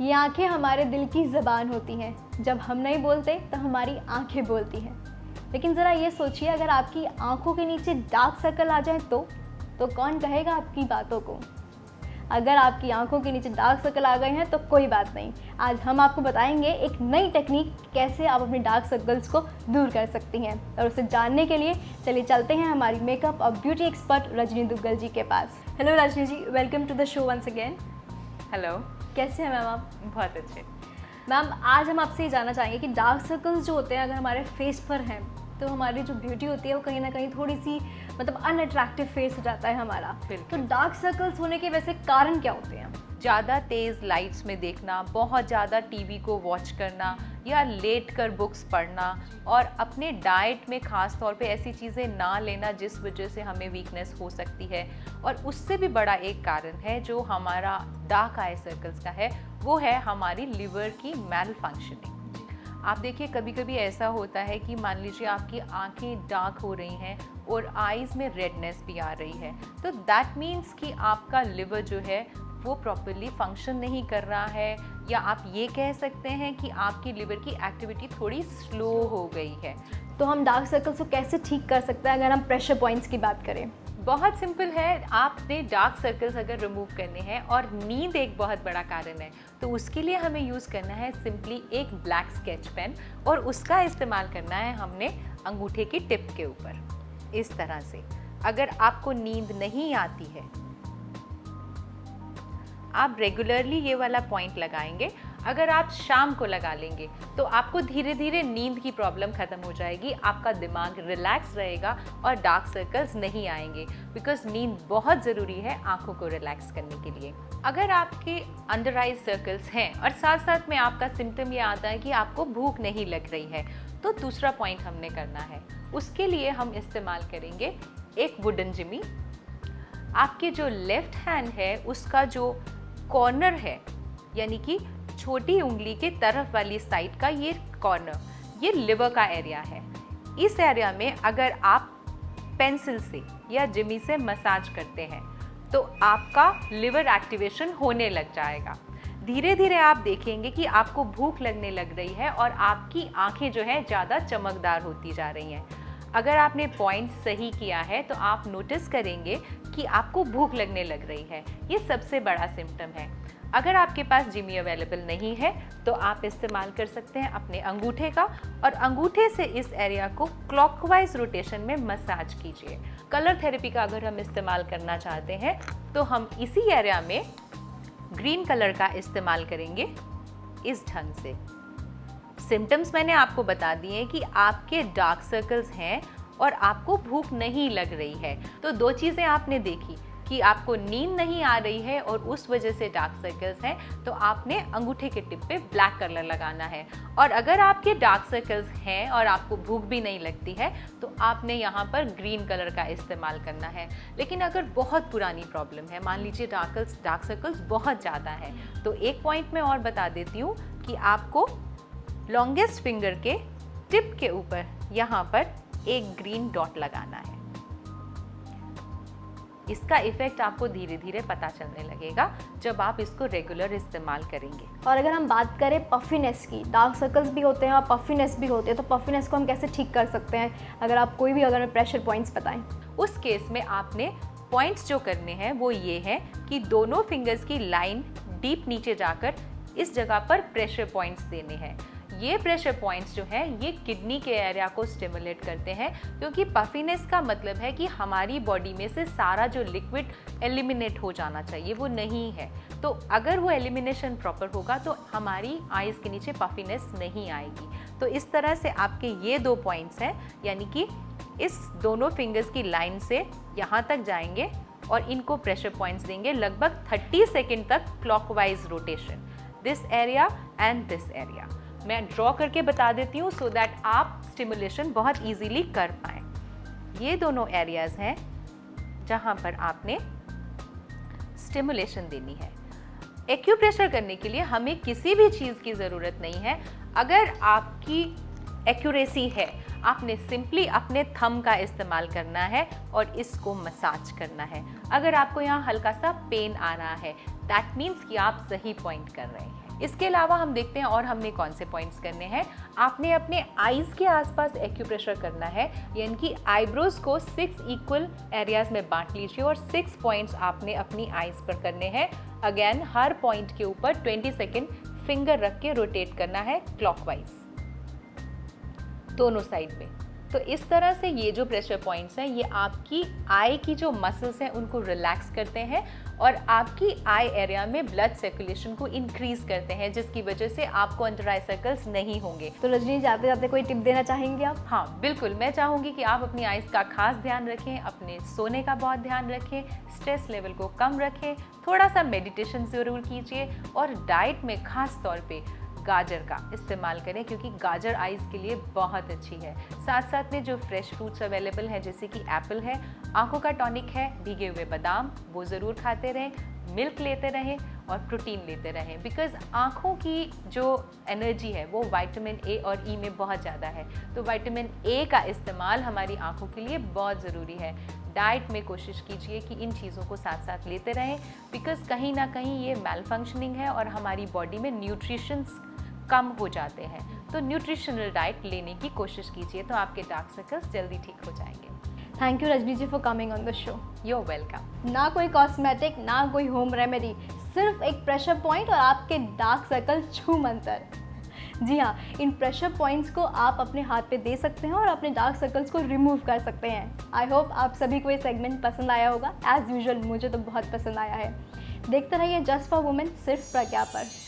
ये आंखें हमारे दिल की ज़बान होती हैं। जब हम नहीं बोलते तो हमारी आंखें बोलती हैं। लेकिन ज़रा ये सोचिए, अगर आपकी आंखों के नीचे डार्क सर्कल आ जाए तो कौन कहेगा आपकी बातों को। अगर आपकी आंखों के नीचे डार्क सर्कल आ गए हैं तो कोई बात नहीं, आज हम आपको बताएंगे एक नई टेक्निक कैसे आप अपने डार्क सर्कल्स को दूर कर सकती हैं। और उसे जानने के लिए चलिए चलते हैं हमारी मेकअप और ब्यूटी एक्सपर्ट रजनी दुग्गल जी के पास। Hello Rajni ji, welcome to the show once again. Hello, कैसे हैं मैम आप? बहुत अच्छे। मैम, आज हम आपसे ये जानना चाहेंगे कि डार्क सर्कल्स जो होते हैं अगर हमारे फेस पर हैं तो हमारी जो ब्यूटी होती है वो कहीं ना कहीं थोड़ी सी अनअट्रैक्टिव फेस हो जाता है हमारा। तो डार्क सर्कल्स होने के वैसे कारण क्या होते हैं? ज़्यादा तेज़ लाइट्स में देखना, बहुत ज़्यादा टीवी को वॉच करना या लेट कर बुक्स पढ़ना और अपने डाइट में ख़ास तौर पे ऐसी चीज़ें ना लेना जिस वजह से हमें वीकनेस हो सकती है। और उससे भी बड़ा एक कारण है जो हमारा डार्क आई सर्कल्स का है, वो है हमारी लिवर की मैल फंक्शनिंग। आप देखिए, कभी कभी ऐसा होता है कि मान लीजिए आपकी आंखें डार्क हो रही हैं और आईज़ में रेडनेस भी आ रही है, तो दैट मीन्स कि आपका लिवर जो है वो प्रॉपरली फंक्शन नहीं कर रहा है, या आप ये कह सकते हैं कि आपकी लिवर की एक्टिविटी थोड़ी स्लो हो गई है। तो हम डार्क सर्कल्स को कैसे ठीक कर सकते हैं अगर हम प्रेशर पॉइंट्स की बात करें? बहुत सिंपल है। आपने डार्क सर्कल्स अगर रिमूव करने हैं और नींद एक बहुत बड़ा कारण है, तो उसके लिए हमें यूज़ करना है सिंपली एक ब्लैक स्केच पेन, और उसका इस्तेमाल करना है हमने अंगूठे की टिप के ऊपर इस तरह से। अगर आपको नींद नहीं आती है, आप रेगुलरली ये वाला पॉइंट लगाएंगे। अगर आप शाम को लगा लेंगे तो आपको धीरे धीरे नींद की प्रॉब्लम ख़त्म हो जाएगी, आपका दिमाग रिलैक्स रहेगा और डार्क सर्कल्स नहीं आएंगे, बिकॉज नींद बहुत ज़रूरी है आंखों को रिलैक्स करने के लिए। अगर आपके अंडर आई सर्कल्स हैं और साथ साथ में आपका सिम्टम ये आता है कि आपको भूख नहीं लग रही है, तो दूसरा पॉइंट हमने करना है। उसके लिए हम इस्तेमाल करेंगे एक वुडन जिमी। आपके जो लेफ्ट हैंड है उसका जो कॉर्नर है, यानी कि छोटी उंगली के तरफ वाली साइड का ये कॉर्नर, ये लिवर का एरिया है। इस एरिया में अगर आप पेंसिल से या जिमी से मसाज करते हैं तो आपका लिवर एक्टिवेशन होने लग जाएगा। धीरे धीरे आप देखेंगे कि आपको भूख लगने लग रही है और आपकी आंखें जो है ज़्यादा चमकदार होती जा रही हैं। अगर आपने पॉइंट सही किया है तो आप नोटिस करेंगे कि आपको भूख लगने लग रही है। ये सबसे बड़ा सिम्टम है। अगर आपके पास जिमी अवेलेबल नहीं है तो आप इस्तेमाल कर सकते हैं अपने अंगूठे का, और अंगूठे से इस एरिया को क्लॉकवाइज रोटेशन में मसाज कीजिए। कलर थेरेपी का अगर हम इस्तेमाल करना चाहते हैं तो हम इसी एरिया में ग्रीन कलर का इस्तेमाल करेंगे इस ढंग से। सिम्टम्स मैंने आपको बता दिए कि आपके डार्क सर्कल्स हैं और आपको भूख नहीं लग रही है। तो दो चीज़ें आपने देखी कि आपको नींद नहीं आ रही है और उस वजह से डार्क सर्कल्स हैं, तो आपने अंगूठे के टिप पे ब्लैक कलर लगाना है। और अगर आपके डार्क सर्कल्स हैं और आपको भूख भी नहीं लगती है तो आपने यहाँ पर ग्रीन कलर का इस्तेमाल करना है। लेकिन अगर बहुत पुरानी प्रॉब्लम है, मान लीजिए डार्क सर्कल्स बहुत ज़्यादा है, तो एक पॉइंट मैं और बता देती हूँ कि आपको लॉन्गेस्ट फिंगर के टिप के ऊपर यहाँ पर एक ग्रीन डॉट लगाना है। इसका इफेक्ट आपको धीरे धीरे पता चलने लगेगा जब आप इसको रेगुलर इस्तेमाल करेंगे। और अगर हम बात करें पफीनेस की, डार्क सर्कल्स भी होते हैं और पफीनेस भी होते हैं, तो पफीनेस को हम कैसे ठीक कर सकते हैं? अगर आप कोई भी अगर प्रेशर पॉइंट्स बताएं। उस केस में आपने पॉइंट्स जो करने हैं वो ये है कि दोनों फिंगर्स की लाइन डीप नीचे जाकर इस जगह पर प्रेशर पॉइंट्स देने हैं। ये प्रेशर पॉइंट्स जो हैं ये किडनी के एरिया को स्टिमुलेट करते हैं, क्योंकि पफीनेस का मतलब है कि हमारी बॉडी में से सारा जो लिक्विड एलिमिनेट हो जाना चाहिए वो नहीं है। तो अगर वो एलिमिनेशन प्रॉपर होगा तो हमारी आईज के नीचे पफीनेस नहीं आएगी। तो इस तरह से आपके ये दो पॉइंट्स हैं, यानी कि इस दोनों फिंगर्स की लाइन से यहाँ तक जाएंगे और इनको प्रेशर पॉइंट्स देंगे लगभग 30 सेकेंड तक clockwise rotation, this area and this area. मैं ड्रॉ करके बता देती हूँ सो दैट आप स्टिमुलेशन बहुत इजीली कर पाएँ। ये दोनों एरियाज हैं जहाँ पर आपने स्टिमुलेशन देनी है। एक्यूप्रेशर करने के लिए हमें किसी भी चीज़ की ज़रूरत नहीं है। अगर आपकी एक्यूरेसी है, आपने सिंपली अपने थंब का इस्तेमाल करना है और इसको मसाज करना है। अगर आपको यहाँ हल्का सा पेन आ रहा है, दैट मीन्स कि आप सही पॉइंट कर रहे हैं। इसके अलावा हम देखते हैं और हमने कौन से पॉइंट्स करने हैं। आपने अपने आईज के आसपास एक्यूप्रेशर करना है, यानी कि आईब्रोज को 6 इक्वल एरियाज में बांट लीजिए और 6 पॉइंट्स आपने अपनी आईज पर करने हैं। अगेन हर पॉइंट के ऊपर 20 सेकेंड फिंगर रख के रोटेट करना है क्लॉकवाइज दोनों साइड में। तो इस तरह से ये जो प्रेशर पॉइंट्स हैं ये आपकी आई की जो मसल्स हैं उनको रिलैक्स करते हैं और आपकी आई एरिया में ब्लड सर्कुलेशन को इंक्रीज करते हैं, जिसकी वजह से आपको अंडर आई सर्कल्स नहीं होंगे। तो रजनी, जाते जाते कोई टिप देना चाहेंगे आप? हाँ बिल्कुल, मैं चाहूँगी कि आप अपनी आइज़ का खास ध्यान रखें, अपने सोने का बहुत ध्यान रखें, स्ट्रेस लेवल को कम रखें, थोड़ा सा मेडिटेशन ज़रूर कीजिए और डाइट में खास तौर पे गाजर का इस्तेमाल करें, क्योंकि गाजर आइज़ के लिए बहुत अच्छी है। साथ साथ में जो फ्रेश फ्रूट्स अवेलेबल हैं जैसे कि एप्पल है, आंखों का टॉनिक है, भीगे हुए बादाम, वो ज़रूर खाते रहें, मिल्क लेते रहें और प्रोटीन लेते रहें, बिकॉज आँखों की जो एनर्जी है वो विटामिन ए और ई में बहुत ज़्यादा है। तो विटामिन ए का इस्तेमाल हमारी आँखों के लिए बहुत ज़रूरी है। डाइट में कोशिश कीजिए कि इन चीज़ों को साथ साथ लेते रहें, बिकॉज कहीं ना कहीं ये मेल फंक्शनिंग है और हमारी बॉडी में न्यूट्रिशंस कम हो जाते हैं। तो न्यूट्रिशनल डाइट लेने की कोशिश कीजिए, तो आपके डार्क सर्कल्स जल्दी ठीक हो जाएंगे। Thank you Rajni ji for coming on the show. You are welcome. ना कोई कॉस्मेटिक, ना कोई होम रेमेडी, सिर्फ एक प्रेशर पॉइंट और आपके डार्क सर्कल छू मंतर। जी हाँ, इन प्रेशर पॉइंट्स को आप अपने हाथ पे दे सकते हैं और अपने डार्क सर्कल्स को रिमूव कर सकते हैं। आई होप आप सभी को ये सेगमेंट पसंद आया होगा। एज यूजुअल मुझे तो बहुत पसंद आया है। देखते रहिए जस्ट फॉर वुमेन सिर्फ प्रज्ञा पर।